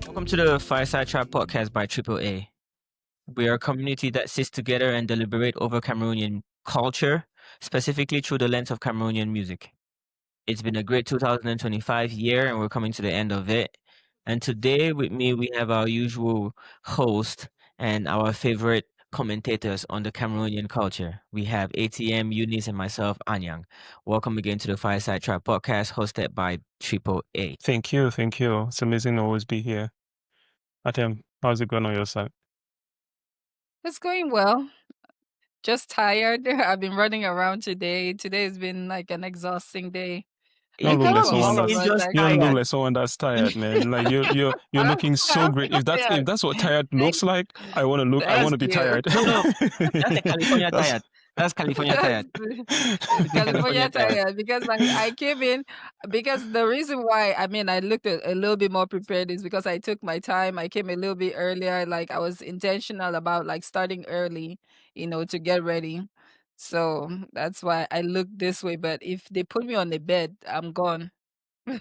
Welcome to the Fireside Trap podcast by AAA. We are a community that sits together and deliberate over Cameroonian culture, specifically through the lens of Cameroonian music. It's been a great 2025 year, and we're coming to the end of it. And today with me, we have our usual host and our favorite commentators on the Cameroonian culture. We have ATM, Eunice, and myself, Anyang. Welcome again to the Fireside Trap podcast hosted by AAA. Thank you. It's amazing to always be here. Atem, how's it going on your side? It's going well. Just tired. I've been running around today. Today has been like an exhausting day. You don't look like someone all of that's us, you like- don't look like someone that's tired, man. Like you're looking so great. If that's what tired looks like, I want to be you. tired. No, that's a California That's- tired. That's California tired. California tired because like I came in because the reason why I looked a little bit more prepared is because I took my time. I came a little bit earlier. Like I was intentional about like starting early, to get ready. So that's why I look this way. But if they put me on the bed, I'm gone.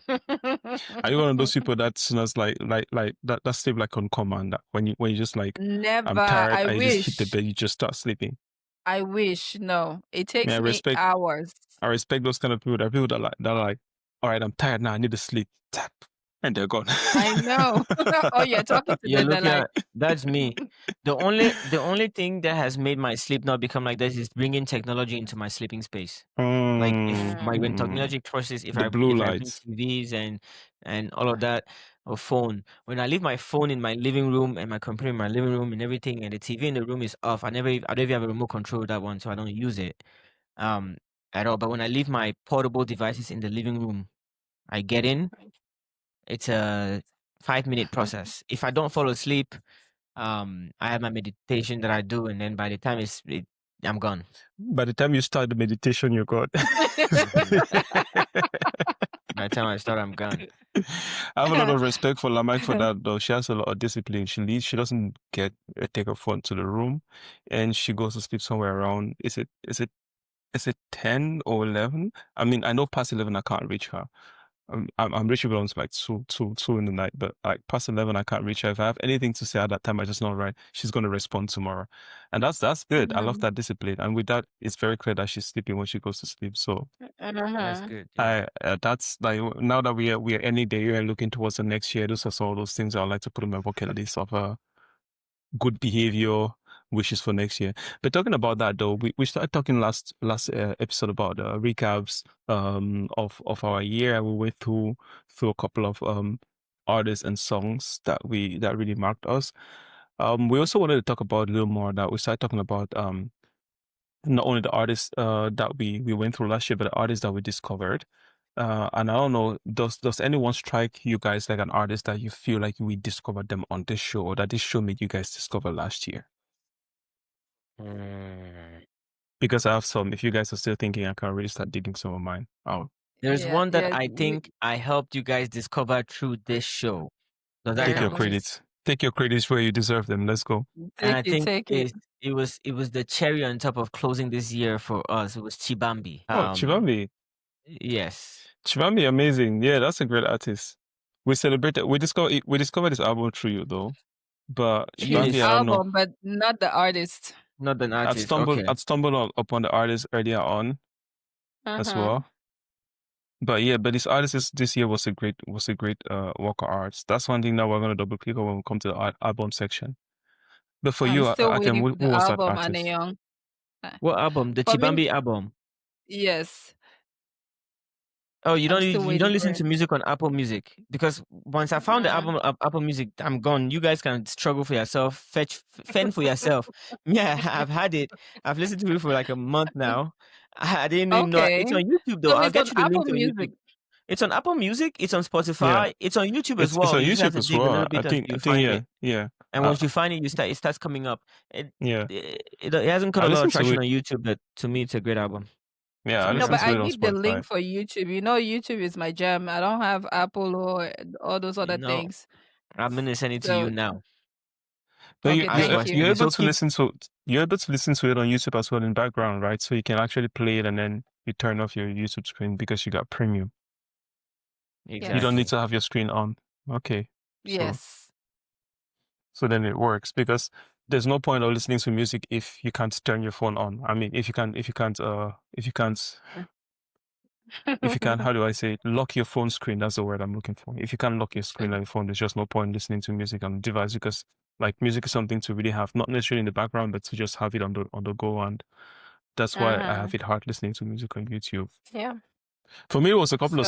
Are you one of those people that's like that sleep like on command? That when you just like Never. I'm tired, I I wish. just hit the bed, you just start sleeping. I wish. No, it takes I me respect- hours. I respect those kind of people. That people that are like, all right, I'm tired now, I need to sleep. Tap. And they're gone. I know. Oh, you're talking to Yeah, them. look, They're like, that's me. The only thing that has made my sleep not become like this is bringing technology into my sleeping space. Like if when technology crosses, if The I blue if I bring lights. TVs and all of that, or phone. When I leave my phone in my living room and my computer in my living room and everything, and the TV in the room is off, I don't even have a remote control of that one, so I don't use it at all. But when I leave my portable devices in the living room, I get in. It's a 5-minute process. If I don't fall asleep, I have my meditation that I do, and then by the time I'm gone. By the time you start the meditation, you're gone. By the time I start, I'm gone. I have a lot of respect for Lamak for that, though. She has a lot of discipline. She leaves. She doesn't take her phone to the room, and she goes to sleep somewhere around. Is it 10 or 11? I mean, I know past 11 I can't reach her. I'm reachable on like 2 in the night, but like past 11 I can't reach her. If I have anything to say at that time, I just know right she's going to respond tomorrow, and that's good. I love that discipline, and with that, it's very clear that she's sleeping when she goes to sleep. So That's good. Yeah. that's like now that we are ending the year and looking towards the next year. Those are some of those things I would like to put on my bucket list of good behavior wishes for next year. But talking about that though, we started talking last episode about recaps of our year. We went through a couple of artists and songs that really marked us. We also wanted to talk about a little more that we started talking about not only the artists that we went through last year, but the artists that we discovered. And I don't know, does anyone strike you guys like an artist that you feel like we discovered them on this show, or that this show made you guys discover last year? Because I have some. If you guys are still thinking, I can really start digging some of mine out. There's Yeah, one that yeah, I think I helped you guys discover through this show. Does that Take your count? credits. Take your credits where you deserve them. Let's go. And I take think it. it was the cherry on top of closing this year for us. It was Chibambi. Chibambi. Yes. Chibambi, amazing. Yeah, that's a great artist. We celebrated. We discovered this album through you though. But Chibambi, His I don't know. album, but not the artist. Not an I'd artist. stumbled upon the artist earlier on as well. But yeah, this artist this year was a great work of art. That's one thing that we're gonna double click on when we come to the album section. But for you, I'm still Atem, waiting who for the was that album, artist? Aneyoung. What album? The For me- Chibambi album. Yes. Oh, you I'm still don't waiting listen for to it. music on Apple Music, because once I found the album of Apple Music, I'm gone. You guys can struggle for yourself, fend for yourself. Yeah, I've had it. I've listened to it for like a month now. I didn't even know Okay. it's on YouTube though. So I'll it's get on you the Apple link to Music. YouTube. It's on Apple Music. It's on Spotify. It's on YouTube as well. It's on You just have YouTube to as dig a well. little I bit until think you find yeah. it. And once you find it, it starts coming up. It hasn't got I a lot of listened to traction it. on YouTube, but to me, it's a great album. Yeah, I No, listened but to I it on need the Spotify. link for YouTube. YouTube is my jam. I don't have Apple or all those other things. I'm gonna send it to So- you now. But Okay, thank you. you're able So to listen to it on YouTube as well in background, right? So you can actually play it and then you turn off your YouTube screen because you got premium. Exactly. You don't need to have your screen on. Okay. Yes. So then it works because there's no point of listening to music if you can't turn your phone on. I mean, if you can't, how do I say it? Lock your phone screen. That's the word I'm looking for. If you can't lock your screen on your phone, there's just no point listening to music on the device because like music is something to really have, not necessarily in the background, but to just have it on the go. And that's why I have it hard listening to music on YouTube. Yeah. For me, it was a couple of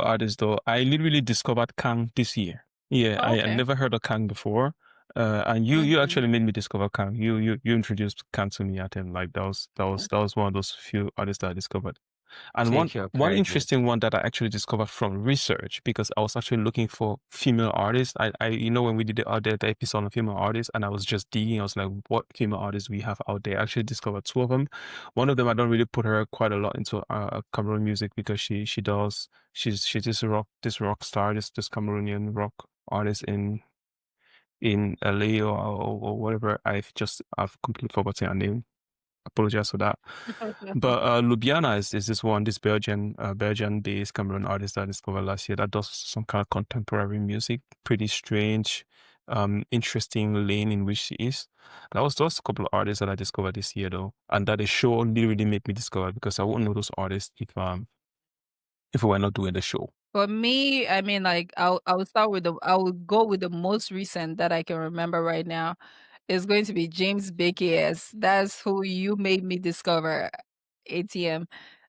artists though. I literally discovered Kang this year. Yeah, I never heard of Kang before. And you actually made me discover Kang. You introduced Kang to me. I think like that was one of those few artists that I discovered. And one interesting one that I actually discovered from research, because I was actually looking for female artists. I when we did the episode on female artists, and I was just digging, I was like, what female artists we have out there? I actually discovered two of them. One of them, I don't really put her quite a lot into Cameroon music because she's this rock star, this Cameroonian rock artist in LA or whatever. I've completely forgotten her name. Apologize for that. But Ljubljana is this Belgian-based Cameroon artist that I discovered last year that does some kind of contemporary music, pretty strange, interesting lane in which she is. That was just a couple of artists that I discovered this year though, and that the show really made me discover because I wouldn't know those artists if we were not doing the show. For me, I mean, like I would go with the most recent that I can remember right now. It's going to be James BKS. That's who you made me discover ATM.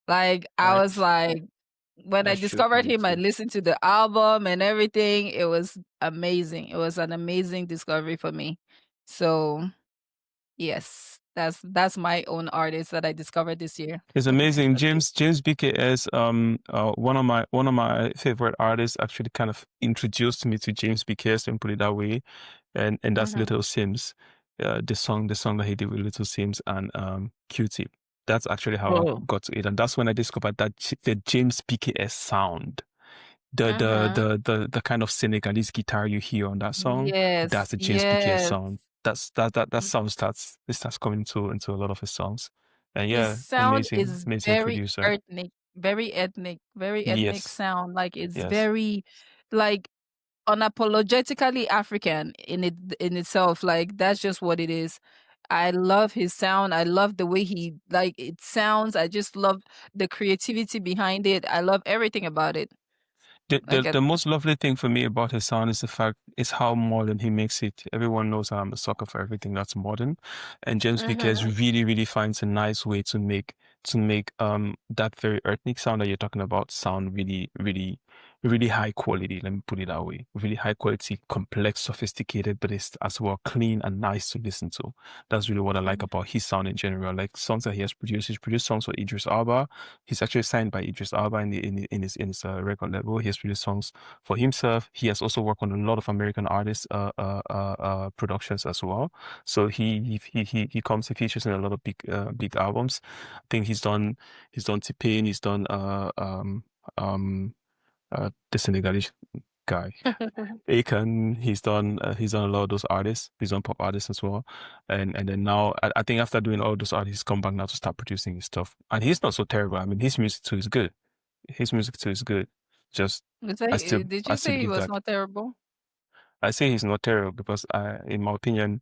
Like I was like, when I discovered him, I listened to the album and everything. It was amazing. It was an amazing discovery for me. So yes, that's my own artist that I discovered this year. It's amazing. James BKS, one of my favorite artists, actually kind of introduced me to James BKS, and put it that way. And that's Little Sims. The song that he did with Little Sims and Q-Tip. That's actually how I got to it. And that's when I discovered that the James BKS sound. The kind of Senegalese guitar you hear on that song. Yes. That's the James BKS sound. That sound starts coming into a lot of his songs. And yeah, his sound is amazing very producer. ethnic, very ethnic sound. Like it's very like unapologetically African in itself. Like that's just what it is. I love his sound. I love the way it sounds. I just love the creativity behind it. I love everything about it. The most lovely thing for me about his sound is how modern he makes it. Everyone knows I'm a sucker for everything that's modern, and James BKS really finds a nice way to make that very ethnic sound that you're talking about sound really high quality. Let me put it that way. Really high quality, complex, sophisticated, but it's as well clean and nice to listen to. That's really what I like about his sound in general. Like songs that he has produced. He's produced songs for Idris Elba. He's actually signed by Idris Elba in his record label. He has produced songs for himself. He has also worked on a lot of American artists productions as well. So he features in a lot of big albums. I think he's done T-Pain. He's done the Senegalese guy. Akon, he's done a lot of those artists. He's done pop artists as well. And then now, I think after doing all those artists, he's come back now to start producing his stuff. And he's not so terrible. I mean, his music too is good. Just, did you say he was not terrible? I say he's not terrible because in my opinion,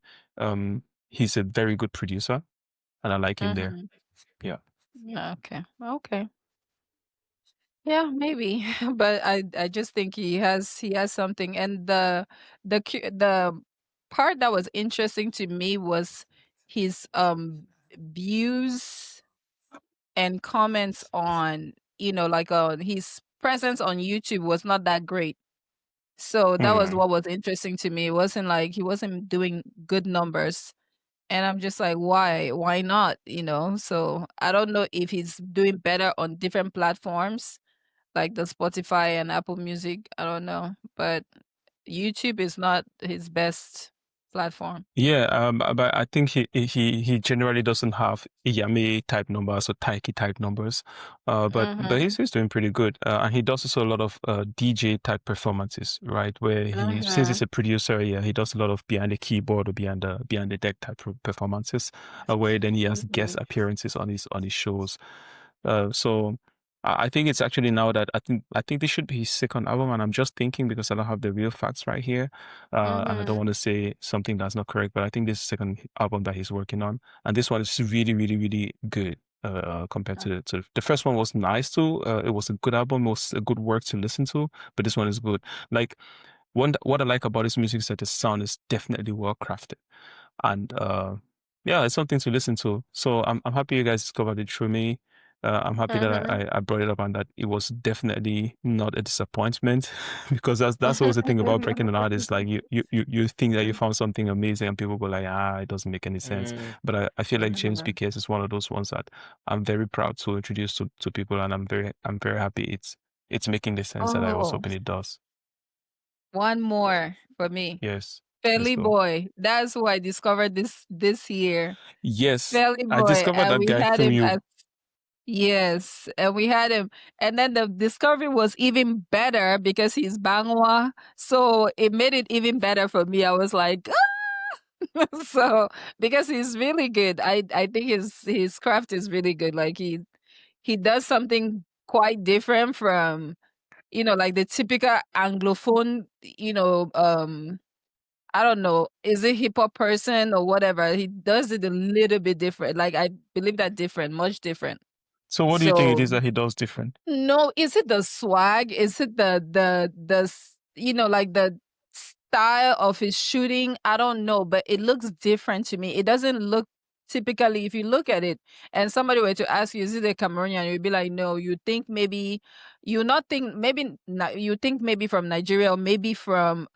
he's a very good producer and I like him there. Yeah. Yeah, okay. Yeah, maybe. But I just think he has something. And the part that was interesting to me was his views and comments on, like his presence on YouTube was not that great. So that was what was interesting to me. It wasn't like he wasn't doing good numbers. And I'm just like, why? Why not? So I don't know if he's doing better on different platforms like the Spotify and Apple Music. I don't know. But YouTube is not his best platform. Yeah, but I think he generally doesn't have Yami type numbers or Taiki type numbers. But he's doing pretty good. And he does also a lot of DJ type performances, right? Where since he's a producer, he does a lot of behind the keyboard or behind the deck type performances, where then he has guest appearances on his shows. So I think it's actually now that I think this should be his second album, and I'm just thinking because I don't have the real facts right here, and I don't want to say something that's not correct, but I think this is the second album that he's working on, and this one is really, really, really good. Compared to the first one was nice too. It was a good album, it was a good work to listen to, but this one is good. Like what I like about his music is that the sound is definitely well crafted, and yeah, it's something to listen to. So I'm happy you guys discovered it through me. I'm happy that I brought it up and that it was definitely not a disappointment because that's always the thing about breaking an artist. Like you think that you found something amazing and people go like, it doesn't make any sense. But I feel like James B. Case is one of those ones that I'm very proud to introduce to people, and I'm very happy it's making the sense that I was hoping it does. One more for me. Yes. Feli Boy. That's who I discovered this year. Yes. Feli Boy. I discovered that guy through you. Yes, and we had him. And then the discovery was even better because he's Bangwa. So it made it even better for me. I was like, so because he's really good. I think his craft is really good. Like he does something quite different from, like the typical Anglophone, I don't know, is it hip hop person or whatever? He does it a little bit different. Like I believe that different, much different. So what do you think it is that he does different? No, is it the swag? Is it the like the style of his shooting? I don't know, but it looks different to me. It doesn't look typically, if you look at it and somebody were to ask you, is it a Cameroonian? You'd be like, no, you think maybe you think maybe from Nigeria or maybe from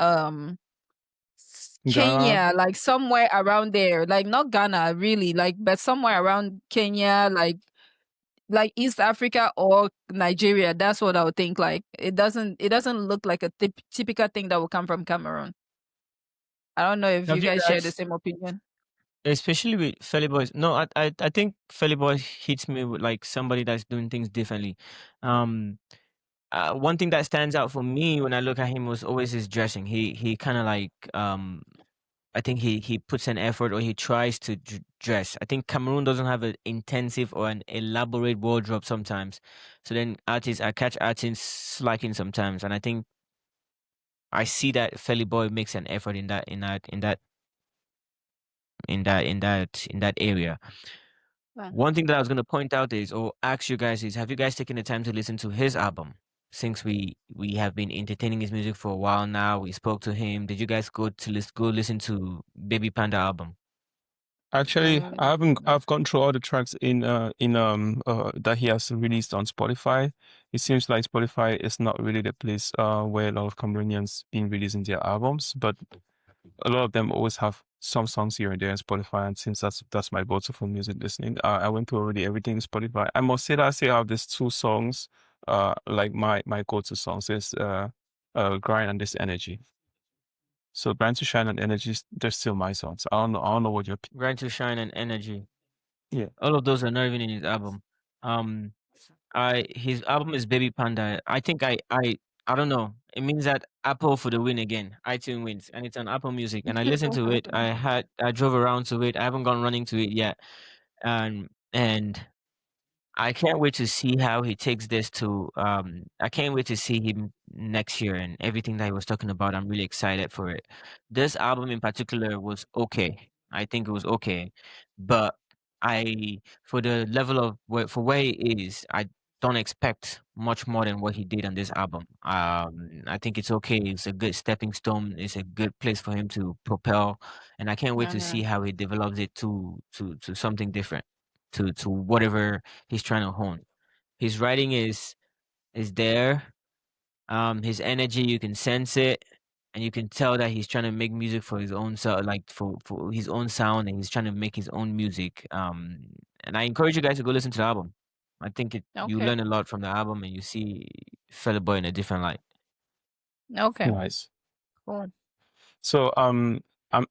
Kenya, like somewhere around there, like not Ghana really, like but somewhere around Kenya, like East Africa or Nigeria. That's what I would think. Like it doesn't look like a typical thing that will come from Cameroon. I don't know if you guys share the same opinion. Especially with Feli Boys. No, I think Feli Boys hits me with like somebody that's doing things differently. One thing that stands out for me when I look at him was always his dressing. He kind of like I think he puts an effort, or he tries to dress. I think Cameroon doesn't have an intensive or an elaborate wardrobe sometimes. So then I catch artists slacking sometimes, and I think I see that Feli Boy makes an effort in that area. Wow. One thing that I was going to point out is, or ask you guys is, have you guys taken the time to listen to his album? Since we have been entertaining his music for a while now, we spoke to him. Did you guys go listen to Baby Panda album? Actually, I've gone through all the tracks in that he has released on Spotify. It seems like Spotify is not really the place where a lot of Cameroonians been releasing their albums, but a lot of them always have some songs here and there on Spotify, and since that's my go-to for music listening, I went through already everything in Spotify. I must say that I still have these two songs, like my go-to songs. There's Grind and This Energy. So Grind to Shine and Energy, they're still my songs. I don't know what your Grind to Shine and Energy. Yeah. All of those are not even in his album. His album is Baby Panda. I think I don't know. It means that Apple for the win again. iTunes wins, and it's on Apple Music. And I listened to it. I drove around to it. I haven't gone running to it yet. And I can't wait to see how he takes this to I can't wait to see him next year and everything that he was talking about. I'm really excited for it. This album in particular was okay. I think it was okay. But for the level of for where he is, I don't expect much more than what he did on this album. I think it's okay. It's a good stepping stone. It's a good place for him to propel, and I can't wait to see how he develops it to something different, to whatever he's trying to hone. His writing is there. His energy, you can sense it, and you can tell that he's trying to make music for his own sound, like for his own sound, and he's trying to make his own music. And I encourage you guys to go listen to the album. I think you learn a lot from the album, and you see Feli Boy in a different light. Okay. Nice. Cool. So I'm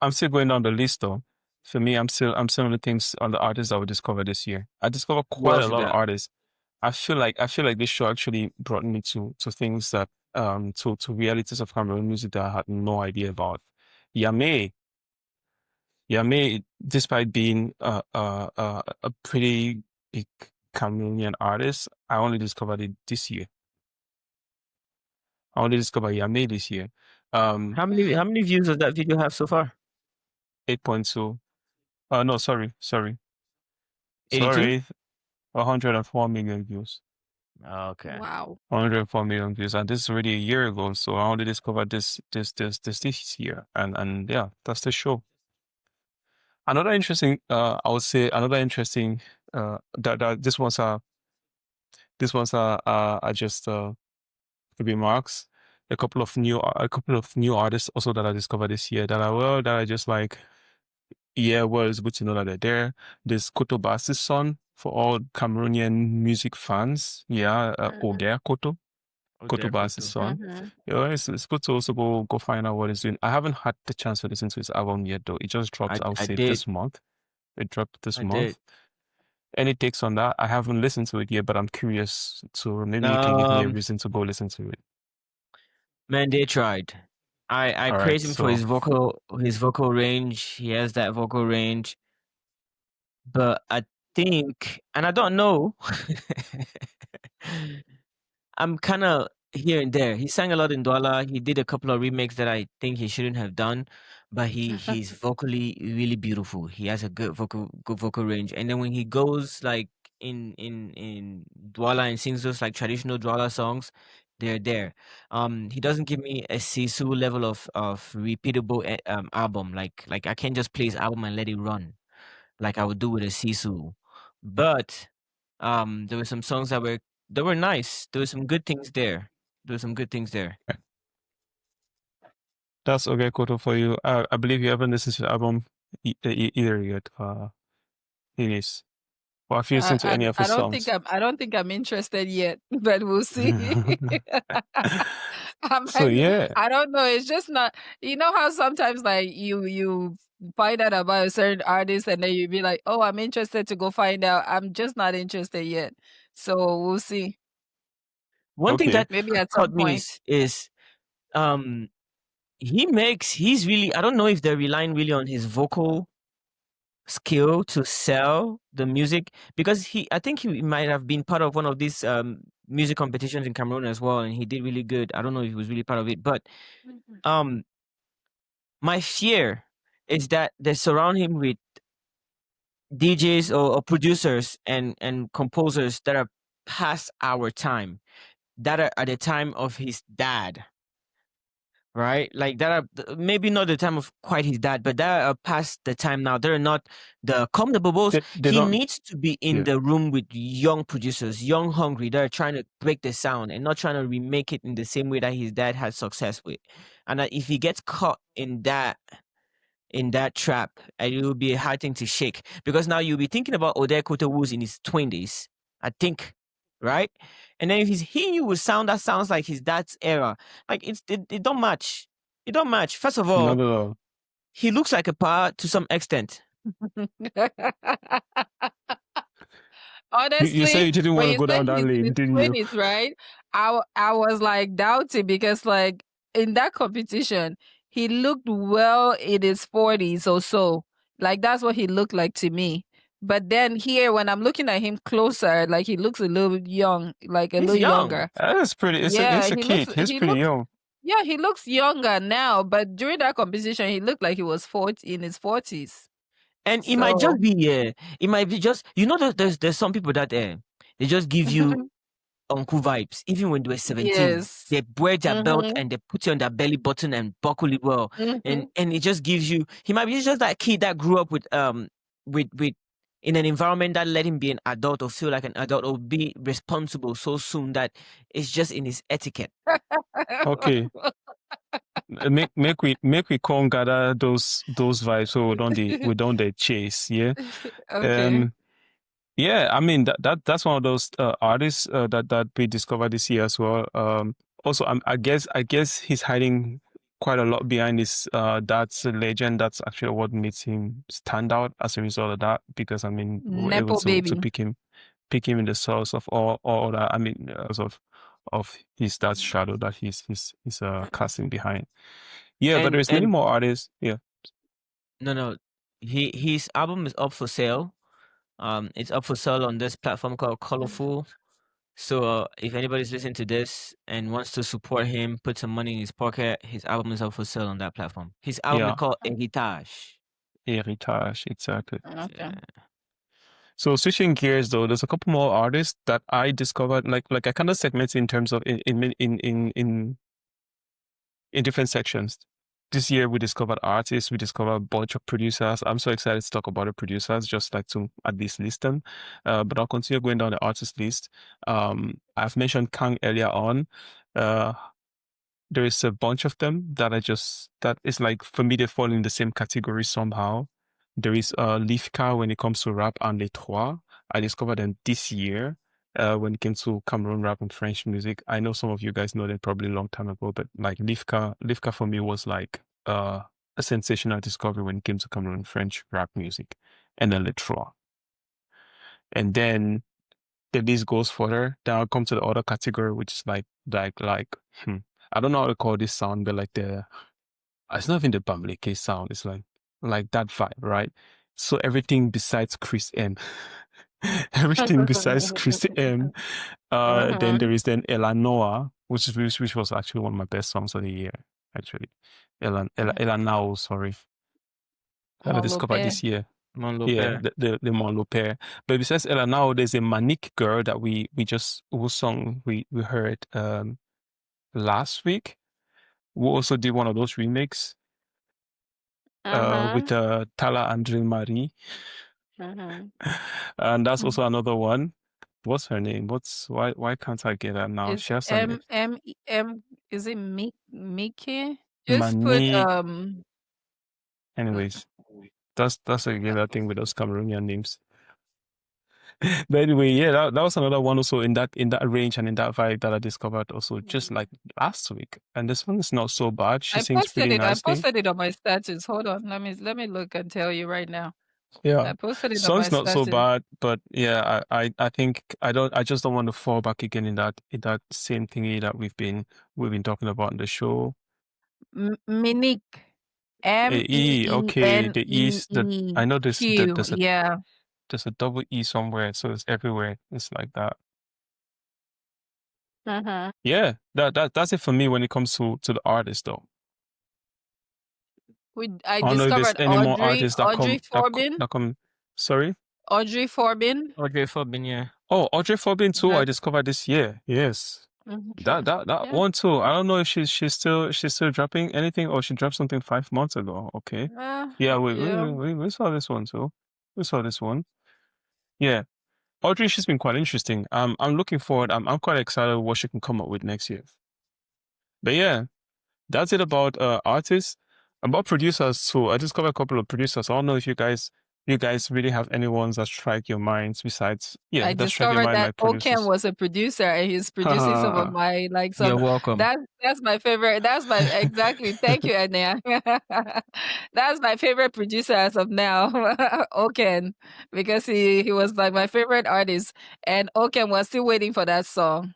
still going down the list though. For me, I'm still on the things on the artists I would discover this year. I discovered quite a lot of artists. I feel like this show actually brought me to things that to realities of Cameroon music that I had no idea about. Yame, despite being a pretty big Cameroonian artists. I only discovered it this year. I only discovered Yame this year. How many views does that video have so far? 8.2. No, sorry. 82? 104 million views. Okay. Wow. 104 million views, and this is already a year ago. So I only discovered this year, and yeah, that's the show. Another interesting, I would say, that this one's are just remarks. A couple of new artists also that I discovered this year that I just like. Yeah, well, it's good to know that they're there. There's Koto Bass's son for all Cameroonian music fans. Yeah, Oger Koto. Koto Bass's son. Mhm. Yeah, it's good to also go find out what he's doing. I haven't had the chance to listen to his album yet, though. It just dropped, I would I say, did. this month. It dropped this I month. did. Any takes on that? I haven't listened to it yet, but I'm curious. So maybe you can give me a reason to go listen to it. Man, they tried. I All praise right, him for his vocal range. He has that vocal range. But I think, and I don't know, I'm kind of here and there. He sang a lot in Douala. He did a couple of remakes that I think he shouldn't have done, but he's vocally really beautiful. He has a good vocal range. And then when he goes like in Douala and sings those like traditional Douala songs, they're there. He doesn't give me a Sisu level of repeatable album. Like I can't just play his album and let it run like I would do with a Sisu. But there were some songs that were nice. There were some good things there. That's okay, Koto, for you. I believe you haven't listened to the album either yet. It is. Well, have you listened to any of I his don't songs? I don't think I'm interested yet, but we'll see. So yeah, I don't know. It's just not. You know how sometimes like you find out about a certain artist and then you be like, oh, I'm interested to go find out. I'm just not interested yet. So we'll see. One thing okay. that Maybe at caught some me point. is he's really, I don't know if they're relying really on his vocal skill to sell the music, because I think he might have been part of one of these music competitions in Cameroon as well, and he did really good. I don't know if he was really part of it, but my fear is that they surround him with DJs or producers and composers that are past our time, that are at the time of his dad, right? Like that are maybe not the time of quite his dad, but that are past the time now. They're not the Come the Bubbles. He needs to be in the room with young producers, young, hungry. They're trying to break the sound and not trying to remake it in the same way that his dad had success with. And if he gets caught in that trap, it will be a hard thing to shake, because now you'll be thinking about Ode Koto who's in his 20s, I think, right? And then if he's hitting you with sound that sounds like his dad's era, like it don't match. It don't match. First of all, no. He looks like a pa to some extent. Honestly, you say you didn't want to go down that lane, didn't you? 20s, right? I was like doubting, because like in that competition, he looked well in his 40s or so. Like that's what he looked like to me. But then here, when I'm looking at him closer, like he looks a little bit young, like a He's little young. younger. That's pretty. It's a kid. He's pretty young. Yeah, he looks younger now, but during that competition, he looked like he was in his 40s. And it might just be, it might be just, you know, there's some people that they just give you uncle vibes, even when they were 17. Yes. They wear their belt and they put you on their belly button and buckle it well. And it just gives you, he might be just that kid that grew up with in an environment that let him be an adult or feel like an adult or be responsible so soon that it's just in his etiquette. Okay. make we come gather those vibes, so we don't they chase, yeah. Okay. Yeah, I mean that's one of those artists that we discovered this year as well. Also, I guess he's hiding quite a lot behind his dad's legend. That's actually what makes him stand out as a result of that, because I mean we were able to pick him in the source of all that. I mean, because of his dad's shadow that he's casting behind. Yeah, but there's many more artists. Yeah. No, his album is up for sale. It's up for sale on this platform called Colorful. So if anybody's listening to this and wants to support him, put some money in his pocket, his album is up for sale on that platform. His album is Yeah. called Heritage. Heritage, exactly. Okay. Yeah. So switching gears though, there's a couple more artists that I discovered. Like I kind of segment in terms of in different sections. This year we discovered artists, we discovered a bunch of producers. I'm so excited to talk about the producers, just like to at least list them. But I'll continue going down the artist list. I've mentioned Kang earlier on. There is a bunch of them that is like, for me, they fall in the same category somehow. There is Lifka when it comes to rap, and Les Trois. I discovered them this year when it came to Cameroon rap and French music. I know some of you guys know them probably a long time ago, but like Lifka for me was like a sensational discovery when it came to Cameroon French rap music, and then Les Trois. And then the list goes further. Then I'll come to the other category, which is like I don't know how to call this sound, but like it's not even the Bamleke sound. It's like that vibe, right? So everything besides Chris M. Everything besides Chris M. Then there is Elanoa, which was actually one of my best songs of the year, actually. Elanao, sorry. That I discovered this year. Yeah, the Mon pair. But besides Elanao, there's a Manic girl that whose song we heard last week. We also did one of those remakes with Tala Andre Marie. And that's also another one. What's her name? Why can't I get that now? It's She has is it Mickey? Just Mani. put anyways, that's again that thing with those Cameroonian names. But anyway, yeah, that was another one also in that range and in that vibe that I discovered also just like last week. And this one is not so bad. She sings pretty nicely. I posted it on my status. Hold on, let me look and tell you right now. Yeah, I posted it on my song's not so status. bad, but yeah, I think I just don't want to fall back again in that same thingy that we've been talking about in the show. Minique. Okay, the E's I know there's yeah. There's a double E somewhere, so it's everywhere. It's like that. Yeah, that's it for me when it comes to the artist though. I don't know if there's discovered any more artists that come. Sorry? Audrey Forbin. Audrey Forbin, yeah. Oh, Audrey Forbin too. I discovered this year. Yes. That one too. I don't know if she's still dropping anything, or she dropped something 5 months ago. Okay. Yeah, we saw this one too. We saw this one. Yeah. Audrey, she's been quite interesting. I'm looking forward. I'm quite excited what she can come up with next year. But yeah, that's it about artists. About producers too. I discovered a couple of producers. I don't know if you guys really have any ones that strike your minds besides I discovered that Oken was a producer and he's producing some of my You're welcome. That's my favorite. That's my exactly. Thank you, Anya. That's my favorite producer as of now, Oken, because he was like my favorite artist, and Oken was still waiting for that song.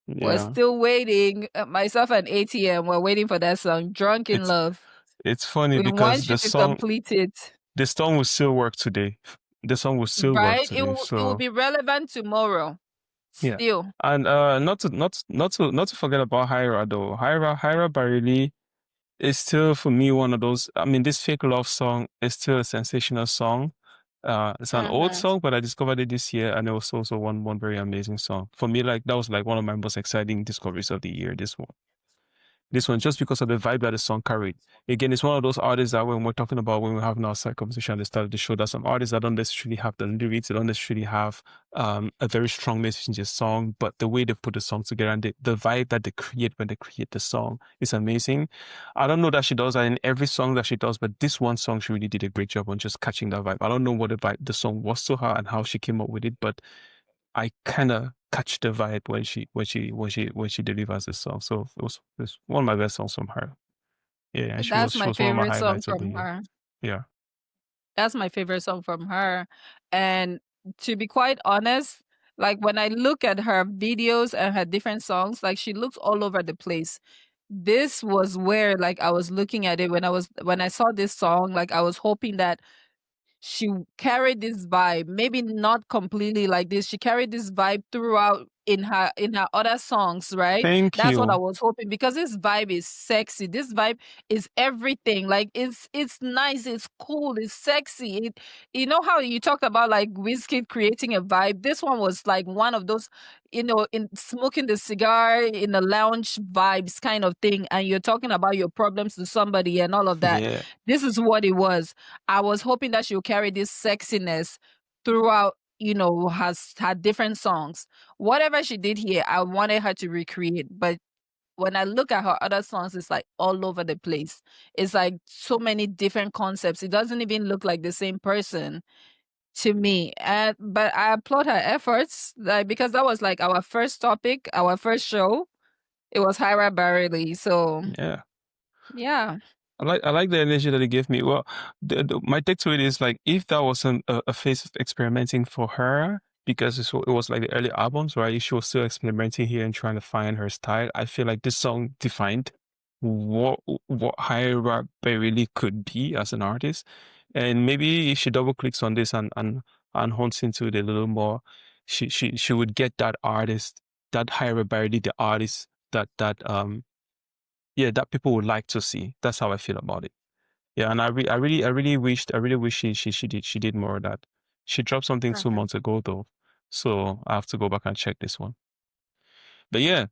Yeah. We're still waiting. Myself and ATM were waiting for that song, "Drunk in Love." It's funny we because want you to complete it. The song will still work today. The song will still work today. It will be relevant tomorrow. Yeah. Still. And not to forget about Hyra though. Hyra Barili is still for me one of those. I mean, this Fake Love song is still a sensational song. It's an old song, but I discovered it this year, and it was also one very amazing song. For me, like that was like one of my most exciting discoveries of the year. This one, just because of the vibe that the song carried. Again, it's one of those artists that when we're having our side conversation at the start of the show, that some artists that don't necessarily have the lyrics, they don't necessarily have a very strong message in their song, but the way they put the song together and the vibe that they create when they create the song is amazing. I don't know that she does that in every song that she does, but this one song, she really did a great job on just catching that vibe. I don't know what the song was to her and how she came up with it, but I kind of catch the vibe when she delivers this song. So it's one of my best songs from her. Yeah, and she was one of my highlights of the year. Yeah, that's my favorite song from her. And to be quite honest, like when I look at her videos and her different songs, like she looks all over the place. This was where like I was looking at it when I saw this song, like I was hoping that she carried this vibe, maybe not completely like this. She carried this vibe throughout in her other songs, right? Thank That's what I you. was hoping, because this vibe is sexy. This vibe is everything. Like it's nice, it's cool, it's sexy. You know how you talked about like Wizkid creating a vibe? This one was like one of those, in smoking the cigar in the lounge vibes kind of thing, and you're talking about your problems to somebody and all of that. Yeah. This is what it was. I was hoping that she'll carry this sexiness throughout, has had different songs. Whatever she did here, I wanted her to recreate. But when I look at her other songs, it's like all over the place. It's like so many different concepts. It doesn't even look like the same person to me. But I applaud her efforts, like, because that was like our first topic, our first show. It was Hyra Barely. So yeah. I like the energy that they gave me. Well, my take to it is like, if that wasn't a phase of experimenting for her, because it was like the early albums, right? If she was still experimenting here and trying to find her style, I feel like this song defined what Hyra really could be as an artist. And maybe if she double clicks on this and hunts into it a little more, she would get that artist, that Hyra Barely, the artist that people would like to see. That's how I feel about it. Yeah, and I really wish she did more of that. She dropped something 2 months ago though, so I have to go back and check this one. But yeah,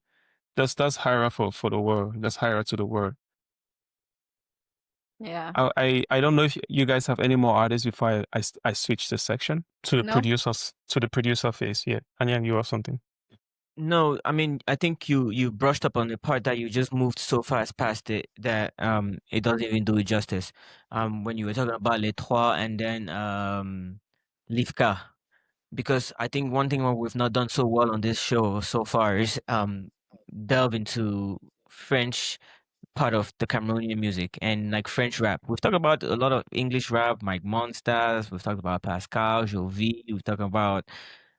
that's Hyra for the world. That's Hyra to the world. Yeah. I don't know if you guys have any more artists before I switch the section to the No? producer phase. Yeah, and you have something. No, I mean, I think you brushed up on the part that you just moved so fast past it that it doesn't even do it justice. When you were talking about Les Trois and then Livka, because I think one thing what we've not done so well on this show so far is delve into French part of the Cameroonian music and like French rap. We've talked about a lot of English rap, like Monsters. We've talked about Pascal, Jovi. We've talked about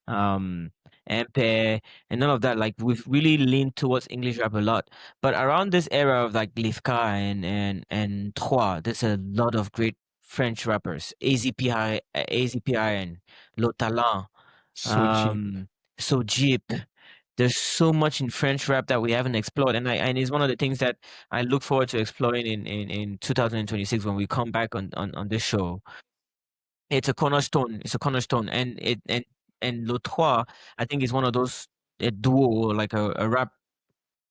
Amper and none of that. Like we've really leaned towards English rap a lot. But around this era of like Lifka and Trois, there's a lot of great French rappers. AZPI and Le Talent, So Jeep. There's so much in French rap that we haven't explored, and it's one of the things that I look forward to exploring in 2026 when we come back on this show. It's a cornerstone. It's a cornerstone, and Le Trois, I think, is one of those a duo, like a rap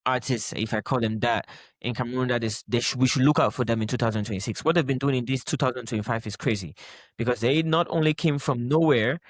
artist, if I call them that, in Cameroon. That is, we should look out for them in 2026. What they've been doing in this 2025 is crazy, because they not only came from nowhere,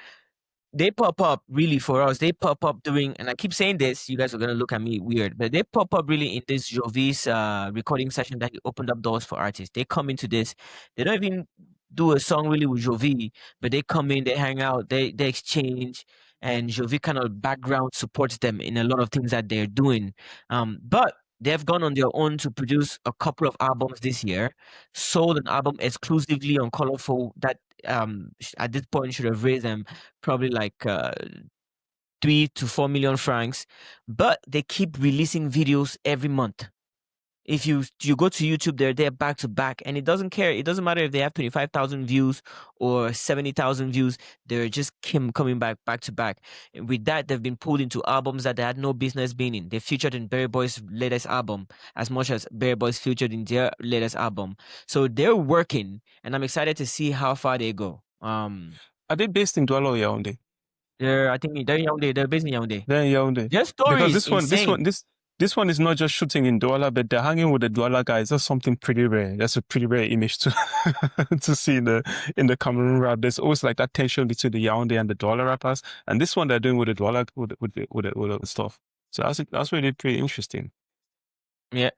they pop up really for us. They pop up during, and I keep saying this, you guys are gonna look at me weird, but they pop up really in this Jovi's recording session that he opened up doors for artists. They come into this, they don't even do a song really with Jovi, but they come in, they hang out, they exchange, and Jovi kind of background supports them in a lot of things that they're doing. But they've gone on their own to produce a couple of albums this year, sold an album exclusively on Colorful that at this point should have raised them probably like 3 to 4 million francs, but they keep releasing videos every month. If you go to YouTube, they're there back to back, and it doesn't matter if they have 25,000 views or 70,000 views. They're just coming back to back. And with that, they've been pulled into albums that they had no business being in. They featured in Berry Boy's latest album as much as Berry Boy's featured in their latest album. So they're working, and I'm excited to see how far they go. Are they based in Douala or Yaoundé? I think they're Yaoundé. They're based in Yaoundé. They're in Yaoundé. Their story because is this one is not just shooting in Douala, but they're hanging with the Douala guys. That's something pretty rare. That's a pretty rare image to to see in the Cameroon rap. There's always like that tension between the Yaoundé and the Douala rappers, and this one they're doing with the Douala with the stuff. So that's really pretty interesting. Yeah.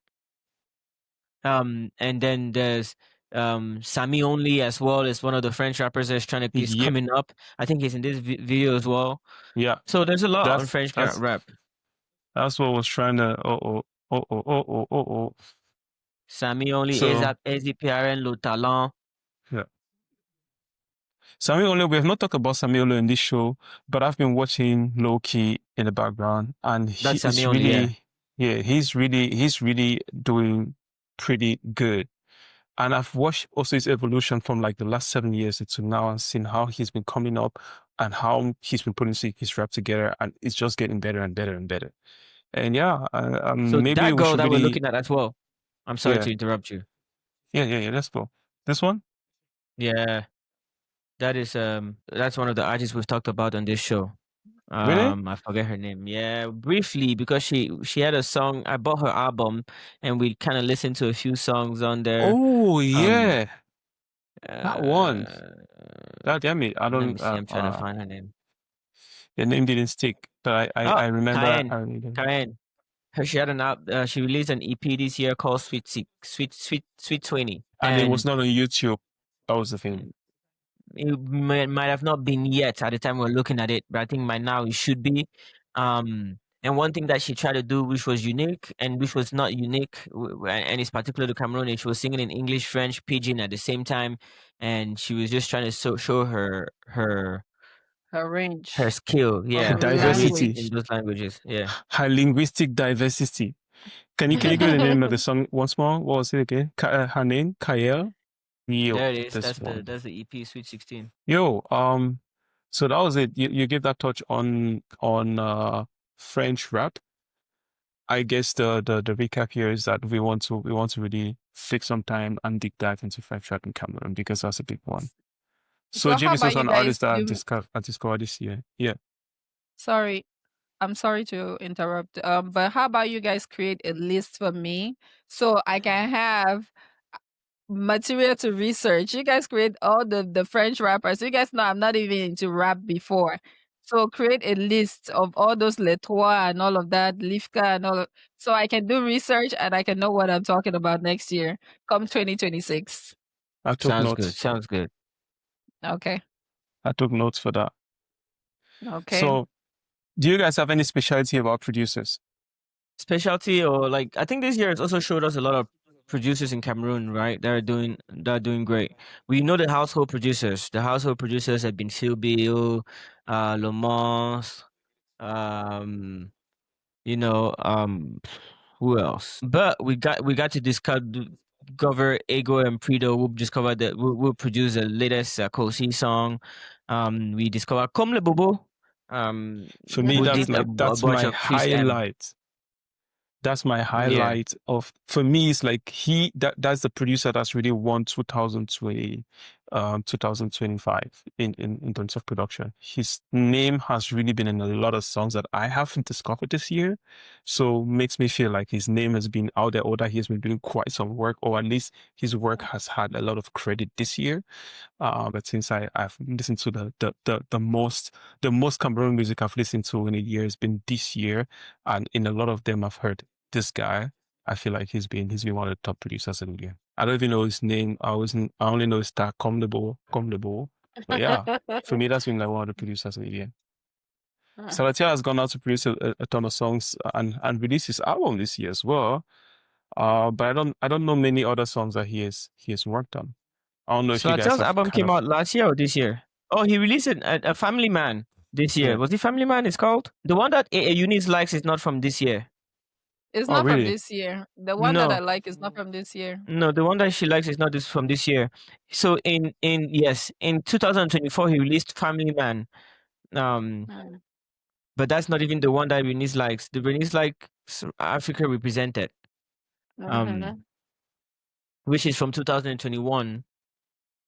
And then there's Sami Only as well, is one of the French rappers that's trying to coming up. I think he's in this video as well. Yeah. So there's a lot on French rap. That's what I was trying to. Sami Only, AZPRN, Le Talent. Yeah. Sami Only, we have not talked about Sami Only in this show, but I've been watching low key in the background, and he's really doing pretty good. And I've watched also his evolution from like the last 7 years to now, and seen how he's been coming up and how he's been putting his rap together, and it's just getting better and better and better. And yeah, So maybe that we girl should that we're really, looking at as well. I'm sorry yeah, to interrupt you. yeah. Let's go. This one? Yeah, that is that's one of the artists we've talked about on this show. Really? I forget her name. Yeah, briefly because she had a song. I bought her album, and we kind of listened to a few songs on there. Oh Um, yeah, that one. God damn it! I let me don't. see. I'm trying to find her name. The name didn't stick, but I Oh, remember. Cayenne. She had an she released an EP this year called Sweet 20, And it was not on YouTube. That was the thing. it might have not been yet at the time we're looking at it, but I think by now it should be. And one thing that she tried to do, which was unique and which was not unique, and it's particular to Cameroon, she was singing in English, French, Pidgin at the same time, and she was just trying to show her range, her skill, Her in diversity, those languages, yeah. her linguistic diversity. Can you give me the name of the song once more? What was it again? Her name, Kael. Yo, There it is. that's the EP, Sweet 16. Yo, so that was it. You give that touch on French rap. I guess the recap here is that we want to really fix some time and deep dive into French rap in Cameroon, because that's a big one. So how James was about you an guys artist that do? I discovered this year. Yeah. Sorry, I'm sorry to interrupt. But how about you guys create a list for me so I can have material to research? You guys create all the French rappers. You guys know I'm not even into rap before. So create a list of all those Les Trois and all of that, Lifka and all so I can do research and I can know what I'm talking about next year, come 2026. I took notes. Sounds good. Okay. I took notes for that. Okay. So, do you guys have any specialty about producers? Specialty, or like, I think this year it's also showed us a lot of producers in Cameroon, right? They're doing great. We know the household producers. The household producers have been Phil Bill, Lamont, who else? But we got to discover Ego and Prido. We'll discover that we'll produce the latest Kosi song. We discovered Comme le Bobo. For me, who that's did a bunch my of Chris M. highlight. That's my highlight of, for me, it's like that's the producer that's really won 2020, 2025 in terms of production. His name has really been in a lot of songs that I haven't discovered this year. So makes me feel like his name has been out there, or that he has been doing quite some work, or at least his work has had a lot of credit this year. But since I've listened to the most Cameroon music I've listened to in a year has been this year, and in a lot of them I've heard this guy. I feel like he's been one of the top producers in the year. I don't even know his name. I only know his tag, Comme le Beau. But yeah, for me that's been like one of the producers of the year. Salatia has gone out to produce a ton of songs and release his album this year as well. But I don't know many other songs that he has worked on. I don't know if you guys have album came out last year or this year. Oh, he released a Family Man this year. Yeah. Was it Family Man? It's called the one that Eunice likes is not from this year. It's not from this year. The one that I like is not from this year. No, the one that she likes is not from this year. So in 2024 he released Family Man. But that's not even the one that Eunice likes. The Eunice likes Africa Represented. Which is from 2021.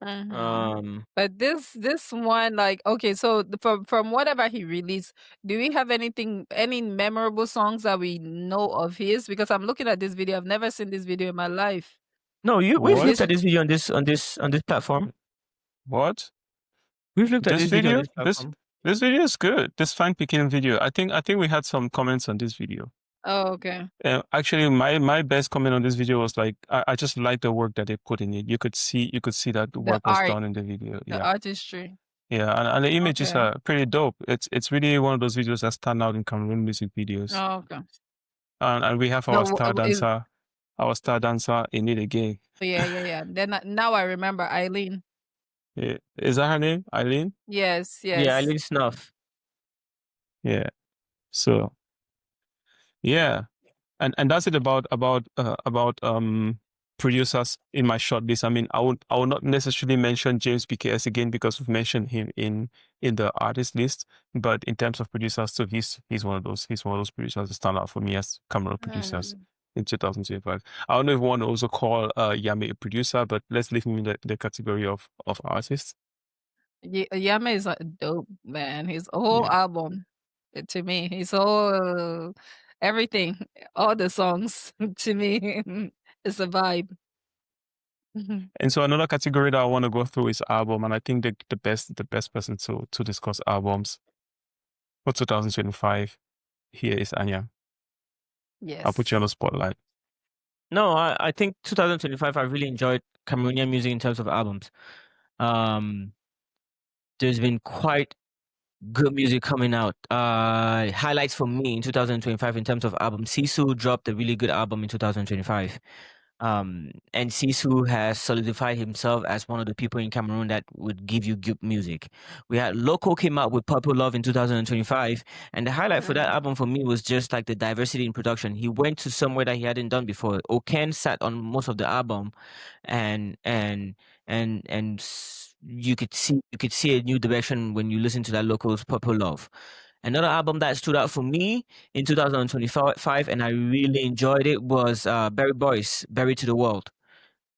But this one, like, okay, so from whatever he released, do we have any memorable songs that we know of his? Because I'm looking at this video, I've never seen this video in my life. No, we've looked at this video on this platform. What? We've looked at this video on this platform. This video is good. This Fang Pekin video. I think we had some comments on this video. Oh, okay. Actually, my best comment on this video was like, I just like the work that they put in it. You could see that the work was done in the video. The artistry. Yeah, and the images are pretty dope. It's really one of those videos that stand out in Cameroon music videos. Oh, okay. And we have our star dancer in it again. Yeah. Then now I remember Eileen. Yeah. Is that her name? Eileen? Yes. Yeah, Eileen Snuff. Yeah. So yeah. And that's it about producers in my short list. I mean, I would not necessarily mention James BKS again because we've mentioned him in the artist list. But in terms of producers, so he's one of those producers that stand out for me as Cameroon producers in 2025. I don't know if we want to also call Yame a producer, but let's leave him in the category of artists. Yame is a dope, man. His whole album, to me, his whole everything, all the songs, to me, it's a vibe. And so another category that I want to go through is album, and I think the best person to discuss albums for 2025 here is Anya. Yes. I'll put you on the spotlight. No, I think 2025 I really enjoyed Cameroonian music in terms of albums. There's been quite good music coming out. Highlights for me in 2025 in terms of album. Sisu dropped a really good album in 2025. And Sisu has solidified himself as one of the people in Cameroon that would give you good music. We had Loco came out with Purple Love in 2025, and the highlight for that album for me was just like the diversity in production. He went to somewhere that he hadn't done before. Oken sat on most of the album, and you could see a new direction when you listen to that Loco's Purple Love. Another album that stood out for me in 2025, and I really enjoyed it, was Berry Boys, Berry to the World.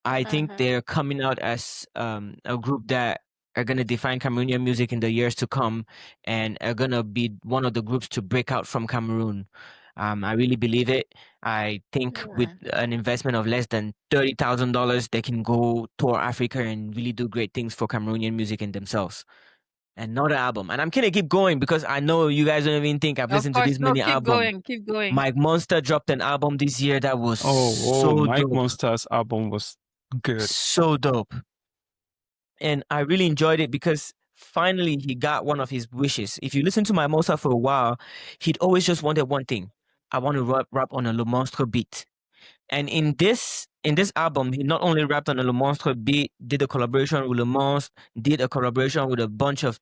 I think they're coming out as a group that are going to define Cameroonian music in the years to come, and are going to be one of the groups to break out from Cameroon. I really believe it. I think with an investment of less than $30,000, they can go tour Africa and really do great things for Cameroonian music and themselves. Another album, and I'm gonna keep going because I know you guys don't even think I've listened to this many albums. Keep going. Mike Monster dropped an album this year that was Mike dope. Monster's album was good, so dope, and I really enjoyed it because finally he got one of his wishes. If you listen to Mike Monster for a while, he'd always just wanted one thing: I want to rap on a Le Monstre beat. And in this album, he not only rapped on a Le Monstre beat, did a collaboration with Le Monstre, did a collaboration with a bunch of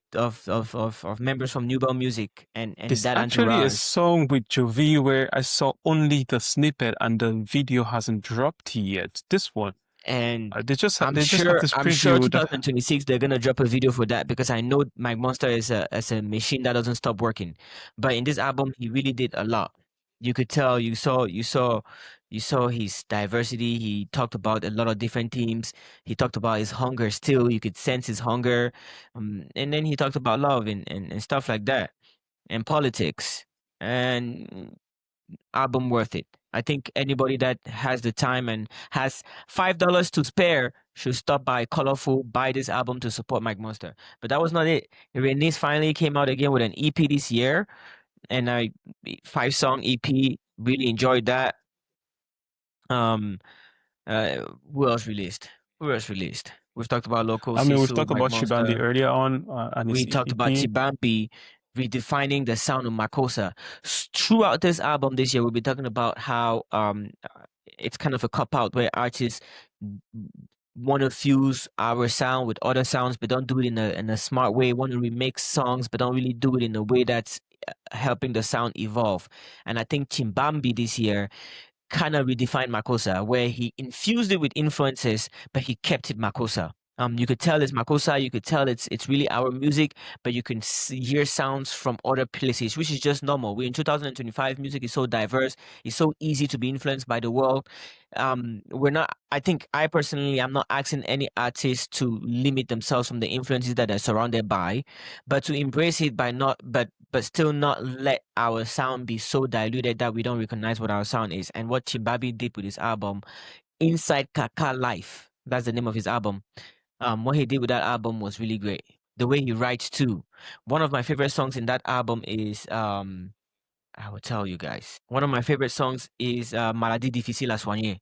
members from Newbell Music, and There's that actually entourage. a song with Jovi where I saw only the snippet and the video hasn't dropped yet. This one. And I'm sure I'm sure 2026 they're gonna drop a video for that, because I know Mike Monster is a machine that doesn't stop working. But in this album, he really did a lot. You could tell, you saw his diversity. He talked about a lot of different themes. He talked about his hunger still. You could sense his hunger. And then he talked about love and stuff like that, and politics. And album worth it. I think anybody that has the time and has $5 to spare should stop by Colorful, buy this album to support Mike Monster. But that was not it. Renice finally came out again with an EP this year, and 5-song EP. Really enjoyed that. Who else released? We've talked about Loco. I mean, we've Sisu, talked Mike about Monster. Chibambi earlier on. And We talked about Chibambi redefining the sound of Makossa. Throughout this album this year, we'll be talking about how it's kind of a cop-out where artists want to fuse our sound with other sounds, but don't do it in a smart way. Want to remix songs, but don't really do it in a way that's helping the sound evolve. And I think Chimbambi this year kind of redefined Makossa, where he infused it with influences, but he kept it Makossa. You could tell it's Makossa, you could tell it's really our music, but you can hear sounds from other places, which is just normal. We're in 2025, music is so diverse, it's so easy to be influenced by the world. I personally, I'm not asking any artist to limit themselves from the influences that they're surrounded by, but to embrace it but still not let our sound be so diluted that we don't recognize what our sound is. And what Chibabi did with his album, Inside Kaka Life, that's the name of his album. What he did with that album was really great. The way he writes too. One of my favorite songs in that album is I will tell you guys. One of my favorite songs is Maladie difficile à soigner.